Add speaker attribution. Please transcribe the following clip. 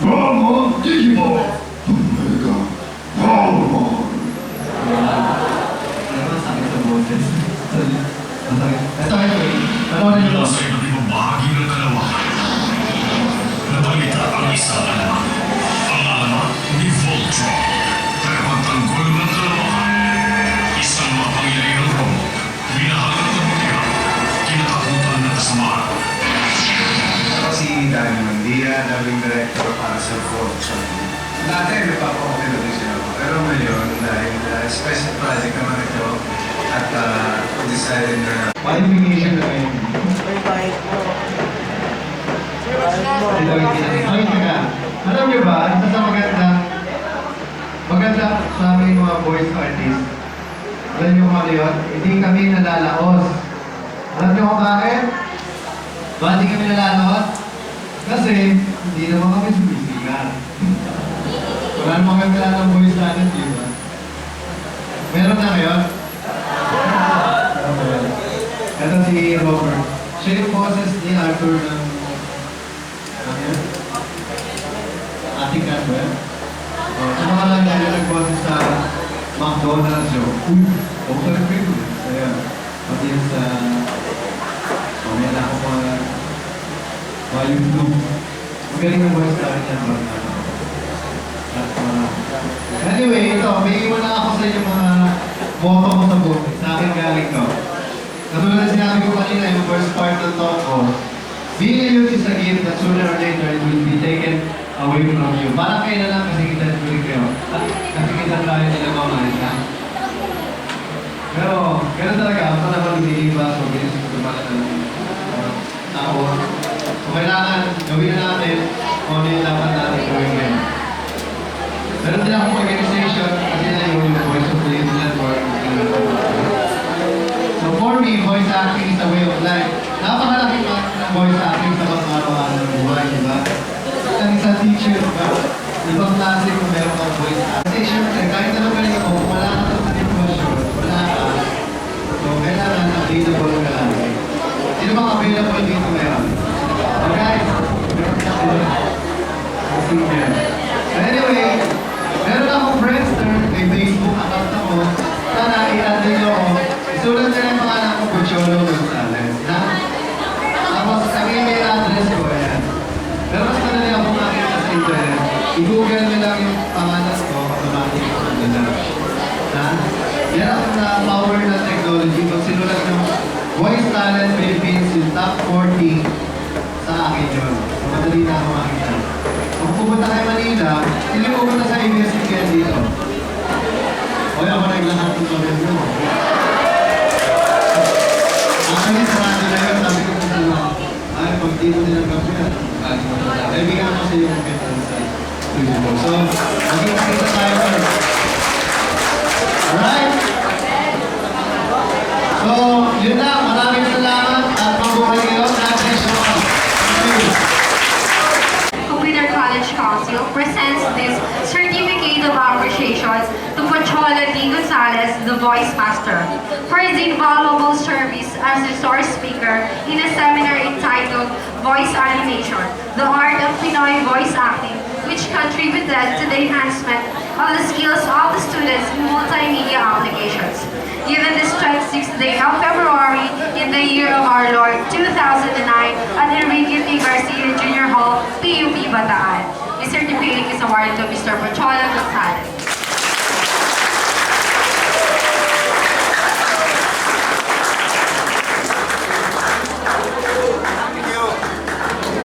Speaker 1: Vamos, Digimon! Omega Power!
Speaker 2: Masakit sa boses. Masakit. Ito, panoorin niyo to.
Speaker 3: Sa iba't ibang bahagi ng kalawakan, nabalita ang isa alamat. Ang alamat ni Voltron, tagapagtanggol ng kalawakan. Isang mapangyayang robot, minahal ng kabutihan, kinatakutan ng kasamaan.
Speaker 4: Ako si Danny Mandia, dubbing director para sa Voltron. Dati nagpapa-open audition ako, pero ngayon dahil special project naman ito at decided na
Speaker 2: Qualification na kayo. Ito yung pinag-explain ka. Alam niyo ba, isa sa maganda sa aming mga voice artists, alam niyo kung ano yun? Hindi kami nalalaos. Alam niyo kung bakit? Bakit hindi kami nalalaos? Kasi, hindi naman kami sumisigan. Wala naman kami ng voice talent, di ba? Meron na ngayon? Ito si Robert. Siya yung boses ni Arthur ng... ano yun? Ating Cat ba yan? Sa mga lang yan, nag-boses sa McDonald's show. Uy! Okay na rin. Ayan. Pati yun sa... may na ako mga YouTube. Magaling ang voice talent niya. Anyway, ito. May iwan na ako sa inyo mga boto ko sa book. Sa akin galing to. Katulad na sinabi ko kanina, yung first part ng talk ko, being a youth is a gift that sooner or later it will be taken away from you. Parang kayo na lang kasi kita tuloy kayo. Kasi kita tayo nila mamalit na. Pero, gano'n talaga, ako na mag-iiba, so bilis ko tumala ng tao. So, kailangan gawin na natin kung ano yung dapat natin gawin ngayon. Meron din akong organization kasi na yung Voice of the Youth Network. So for me, voice acting is a way of life. Napakalaking part ng voice acting sa pang-araw-araw ng buhay, di ba? Ang isang teacher, di ba? Ibang klase kung meron kang voice acting. Kasi syempre, kahit na magaling ako, kung wala ka sa sitwasyon, wala ka. So kailangan available ka lang. Sino bang available dito ngayon? So guys, meron ka sila. So anyway, meron akong Friendster, may Facebook account ako. Sana i-add nyo ako. Isulat nyo yung pangalan ko, Pucholo Gonzales. Tapos ang email address ko, ayan. Pero mas madali ako makita sa internet. I-google nyo lang yung pangalan ko, automatic ko nila. Yan ang power ng technology. Pag sinulat ng Voice Talent Philippines yung top 40 sa akin yun. So madali na ako makita. Kung pupunta kayo Manila, hindi pupunta sa ABS-CBN dito. O yan, ako naglahat ng comment mo. Actually, sarado na yun. Sabi ko kung lang. Ay, pag dito nilang gabi yan. Kaibigan ko sa iyo kung kaya sa studio. So, magkita tayo first. Alright? So, yun na. Maraming salamat at mabuhay kayo. God bless you all. Thank you.
Speaker 5: Computer College Council presents this certificate of appreciation to Pochola D. Gonzales, the Voice Master, for his invaluable service as resource speaker in a seminar entitled Voice Animation, the Art of Pinoy Voice Acting, which contributed to the enhancement of the skills of the students in multimedia applications. Given this 26th day of February in the year of our Lord 2009 at Enrique T. Garcia Jr. Hall, PUP Bataan. This certificate is awarded to Mr. Pochola Gonzales.